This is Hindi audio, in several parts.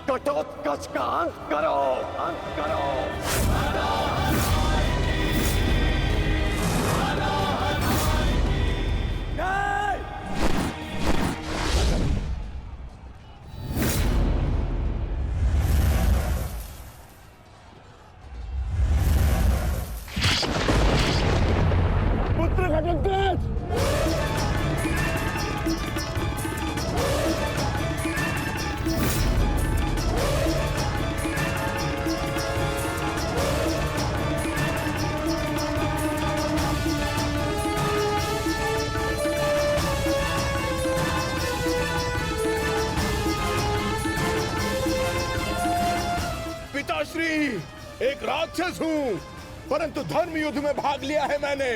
घटोत्कच का अंत करो, अंत करो। पुत्र घटोत्कच! पिताश्री, एक राक्षस हूँ, परंतु धर्म युद्ध में भाग लिया है मैंने।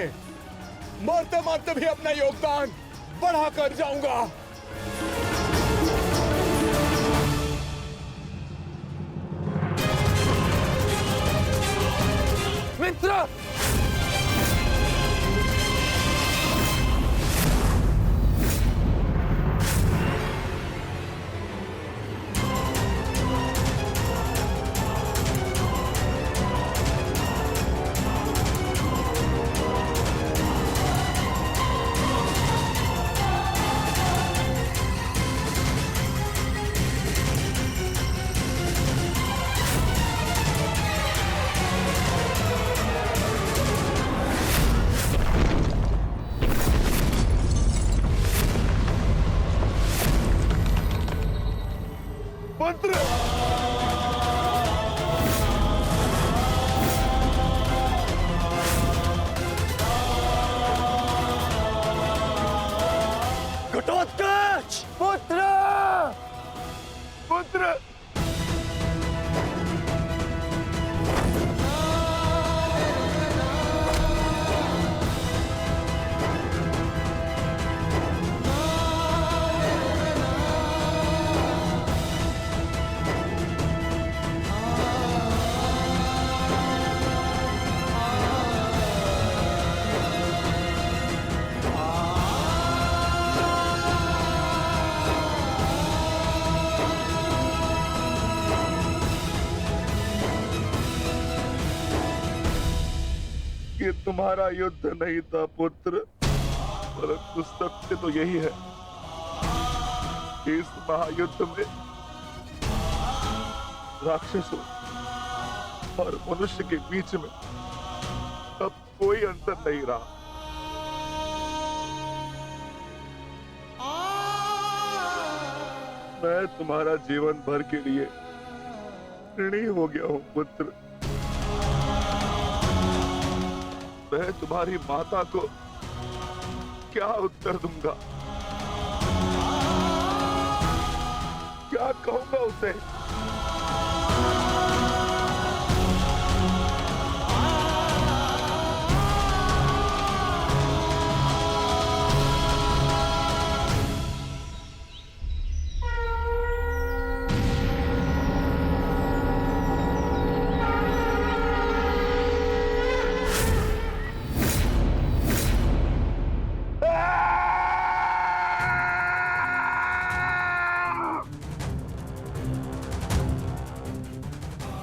मरते मरते भी अपना योगदान बढ़ा कर जाऊंगा। मित्र! पुत्र! घटोत्कच! पुत्र! पुत्र! ये तुम्हारा युद्ध नहीं था पुत्र, परंतु सत्य तो यही है कि इस महायुद्ध में राक्षसों और मनुष्य के बीच में अब कोई अंतर नहीं रहा। मैं तुम्हारा जीवन भर के लिए ऋणी हो गया हूं पुत्र। मैं तुम्हारी माता को क्या उत्तर दूंगा, क्या कहूंगा उसे?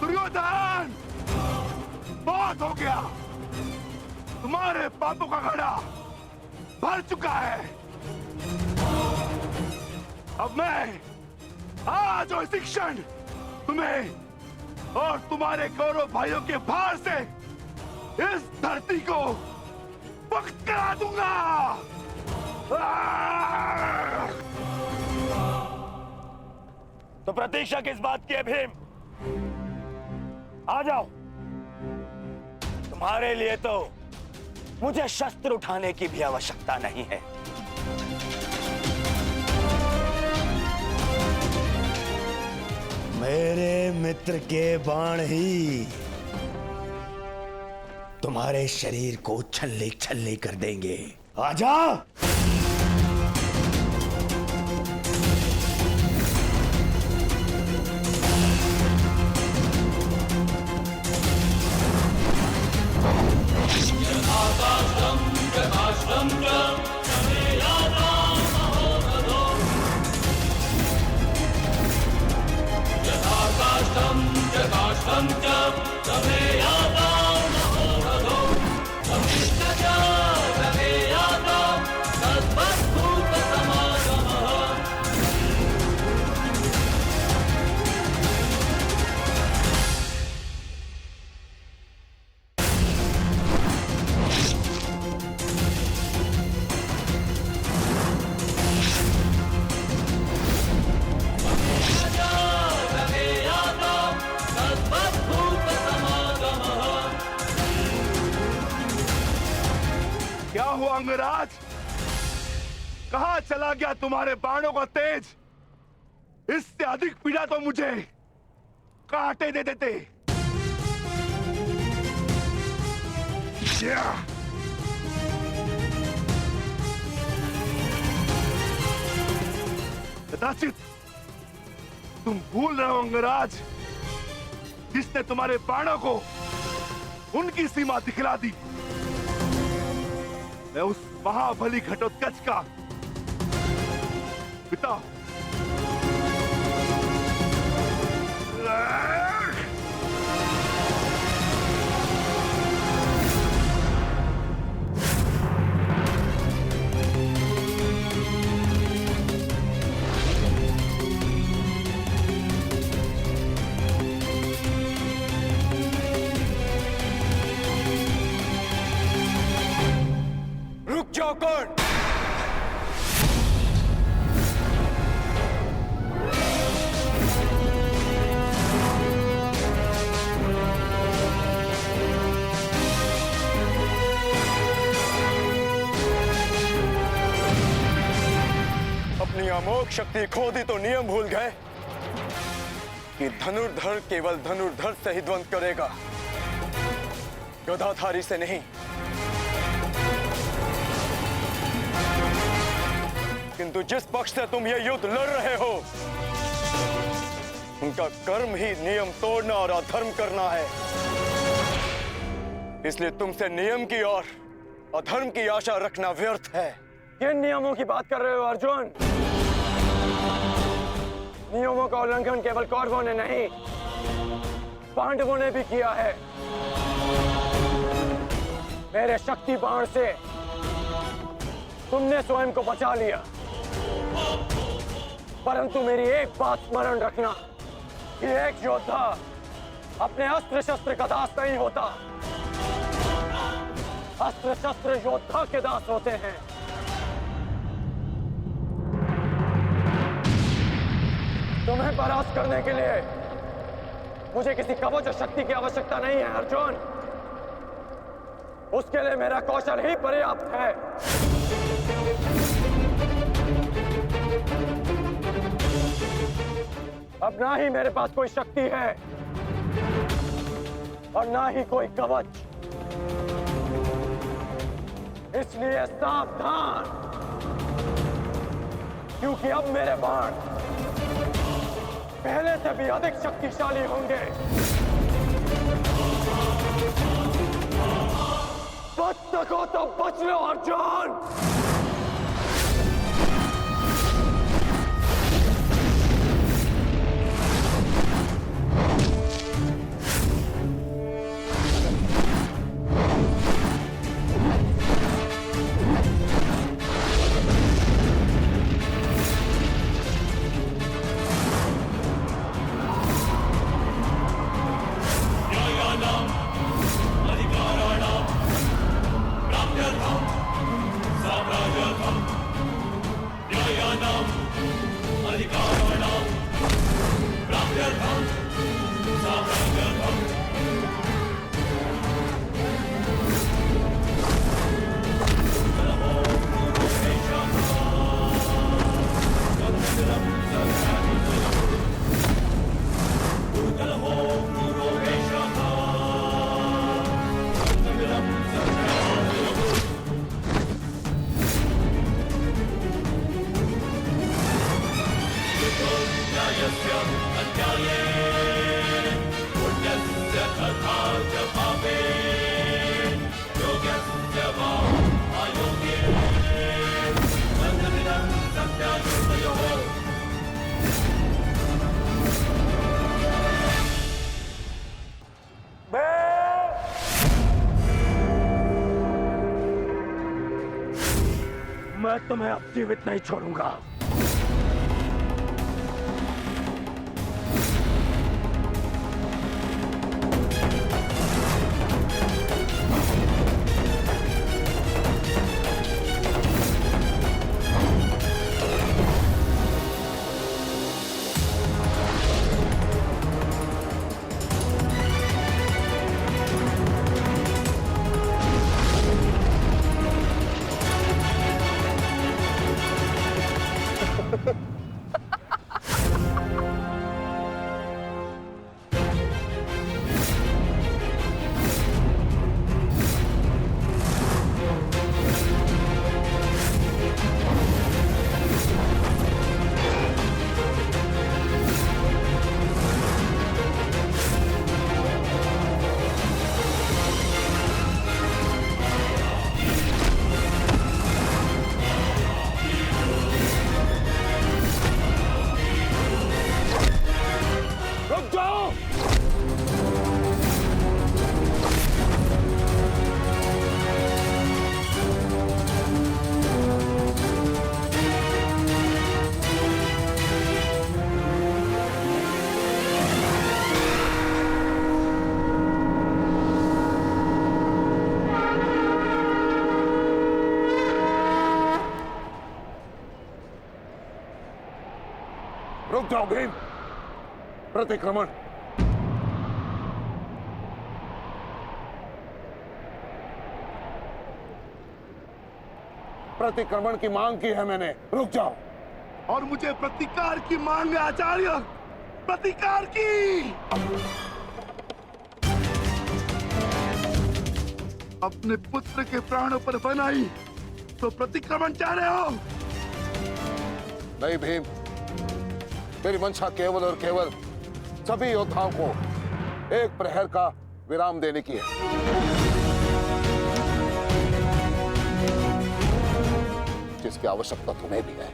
दुर्योधन, बहुत हो गया। तुम्हारे पापों का घड़ा भर चुका है। अब मैं आज और इसी क्षण तुम्हें और तुम्हारे कौरव भाइयों के भार से इस धरती को मुक्त करा दूंगा। तो प्रतीक्षा किस बात की है भीम? आ जाओ। तुम्हारे लिए तो मुझे शस्त्र उठाने की भी आवश्यकता नहीं है। मेरे मित्र के बाण ही तुम्हारे शरीर को छल्ले छल्ले कर देंगे। आजा। अंगराज? कहां चला गया तुम्हारे बाणों का तेज? इससे अधिक पीड़ा तो मुझे कांटे दे देते। कदाचित तुम भूल रहे हो अंगराज, जिसने तुम्हारे बाणों को उनकी सीमा दिखला दी। मैं उस महाबली घटोत्कच का पिता। रुक जाओ कौन? अपनी अमोघ शक्ति खो दी तो नियम भूल गए कि धनुर्धर केवल धनुर्धर से ही द्वंद करेगा, गदाधारी से नहीं। किंतु जिस पक्ष से तुम ये युद्ध लड़ रहे हो, उनका कर्म ही नियम तोड़ना और अधर्म करना है। इसलिए तुमसे नियम की और अधर्म की आशा रखना व्यर्थ है। किन नियमों की बात कर रहे हो अर्जुन? नियमों का उल्लंघन केवल कौरवों ने नहीं, पांडवों ने भी किया है। मेरे शक्ति बाण से तुमने स्वयं को बचा लिया, परंतु मेरी एक बात स्मरण रखना कि एक योद्धा अपने अस्त्र शस्त्र का दास नहीं होता। अस्त्र शस्त्र योद्धा के दास होते हैं। तुम्हें परास्त करने के लिए मुझे किसी कवच शक्ति की आवश्यकता नहीं है अर्जुन। उसके लिए मेरा कौशल ही पर्याप्त है। अब ना ही मेरे पास कोई शक्ति है और ना ही कोई कवच, इसलिए सावधान, क्योंकि अब मेरे बाण पहले से भी अधिक शक्तिशाली होंगे। बच सको तो बच लो अर्जुन। मैं तुम्हें अब जीवित नहीं छोड़ूंगा। रुक जाओ भीम। प्रतिक्रमण। प्रतिक्रमण की मांग की है मैंने, रुक जाओ। और मुझे प्रतिकार की मांग है आचार्य, प्रतिकार की। अपने पुत्र के प्राणों पर बनाई तो प्रतिक्रमण चाह रहे हो? नहीं भीम, मेरी मंशा केवल और केवल सभी योद्धाओं को एक प्रहर का विराम देने की है। जिसकी आवश्यकता तुम्हें भी है।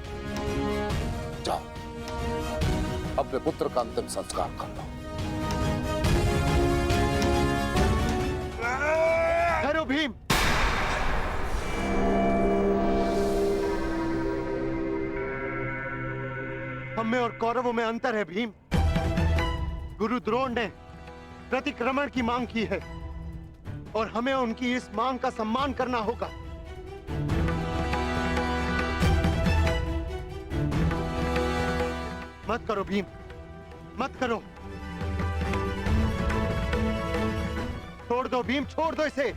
जाओ, अपने पुत्र का अंतिम संस्कार कर लो। करो भीम। हम में और कौरवों में अंतर है भीम। गुरु द्रोण ने प्रतिक्रमण की मांग की है और हमें उनकी इस मांग का सम्मान करना होगा। मत करो भीम, मत करो। छोड़ दो भीम, छोड़ दो इसे।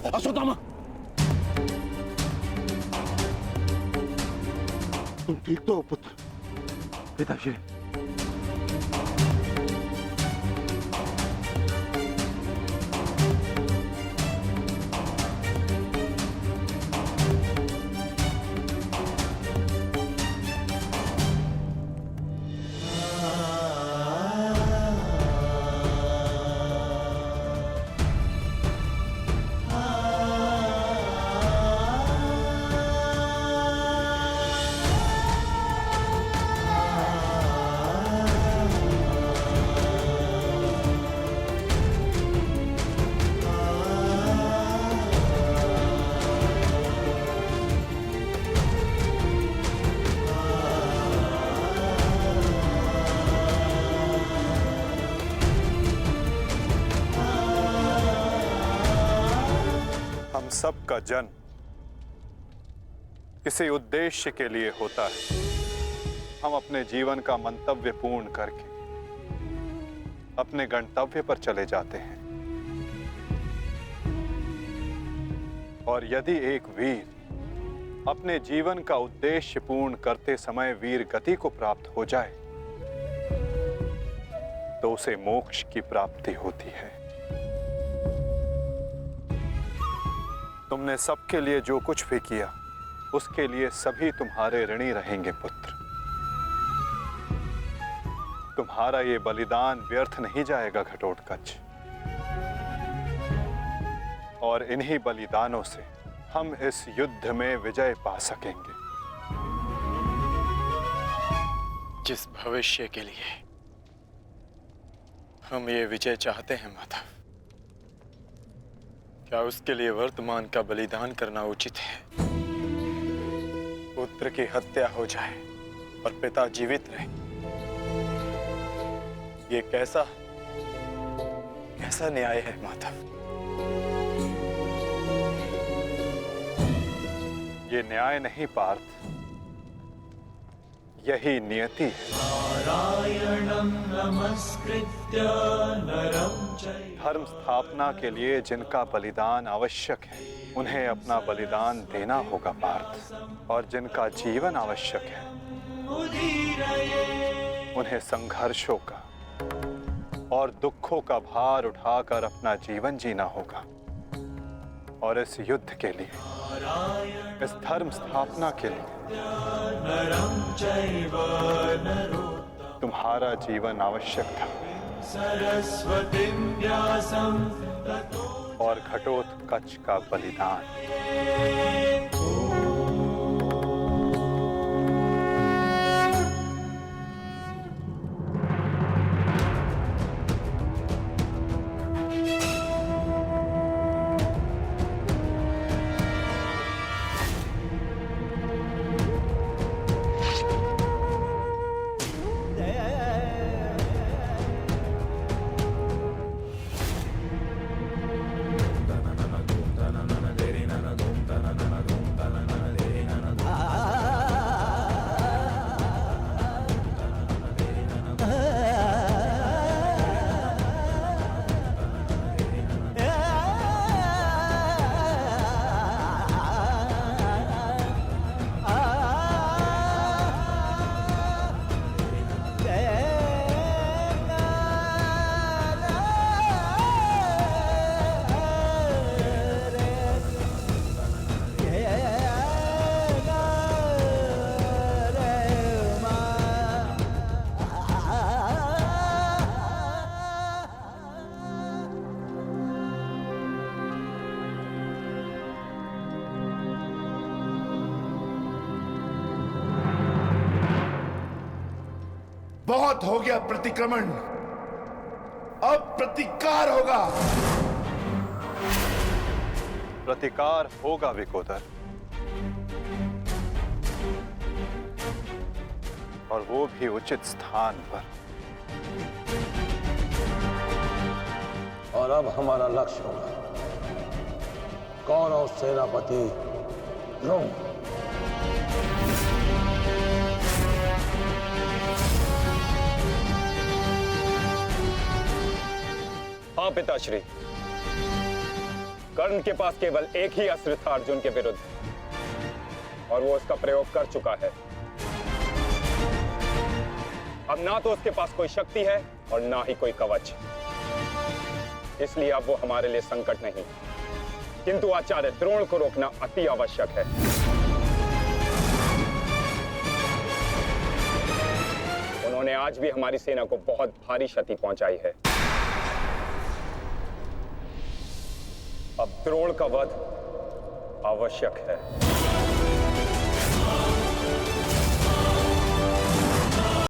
अश्वत्थामा, तुम ठीक तो हो पुत्र? पिताश्री, सबका जन्म किसी उद्देश्य के लिए होता है। हम अपने जीवन का मंतव्य पूर्ण करके अपने गंतव्य पर चले जाते हैं। और यदि एक वीर अपने जीवन का उद्देश्य पूर्ण करते समय वीर गति को प्राप्त हो जाए तो उसे मोक्ष की प्राप्ति होती है। तुमने सबके लिए जो कुछ भी किया उसके लिए सभी तुम्हारे ऋणी रहेंगे पुत्र। तुम्हारा ये बलिदान व्यर्थ नहीं जाएगा घटोत्कच। और इन्हीं बलिदानों से हम इस युद्ध में विजय पा सकेंगे। जिस भविष्य के लिए हम ये विजय चाहते हैं माधव, क्या उसके लिए वर्तमान का बलिदान करना उचित है? पुत्र की हत्या हो जाए और पिता जीवित रहे, ये कैसा न्याय है माधव? ये न्याय नहीं पार्थ, यही नियति है। धर्म स्थापना के लिए जिनका बलिदान आवश्यक है उन्हें अपना बलिदान देना होगा पार्थ, और जिनका जीवन आवश्यक है उन्हें संघर्षों का और दुखों का भार उठाकर अपना जीवन जीना होगा। और इस युद्ध के लिए, इस धर्म स्थापना के लिए तुम्हारा जीवन आवश्यक था, और घटोत्कच का बलिदान। बहुत हो गया प्रतिक्रमण, अब प्रतिकार होगा। प्रतिकार होगा विकोदर, और वो भी उचित स्थान पर। और अब हमारा लक्ष्य होगा कौरव सेनापति द्रोण। हाँ पिताश्री, कर्ण के पास केवल एक ही अस्त्र था अर्जुन के विरुद्ध, और वो उसका प्रयोग कर चुका है। अब ना तो उसके पास कोई शक्ति है और ना ही कोई कवच, इसलिए अब वो हमारे लिए संकट नहीं, किंतु आचार्य द्रोण को रोकना अति आवश्यक है। उन्होंने आज भी हमारी सेना को बहुत भारी क्षति पहुंचाई है। अब द्रोण का वध आवश्यक है।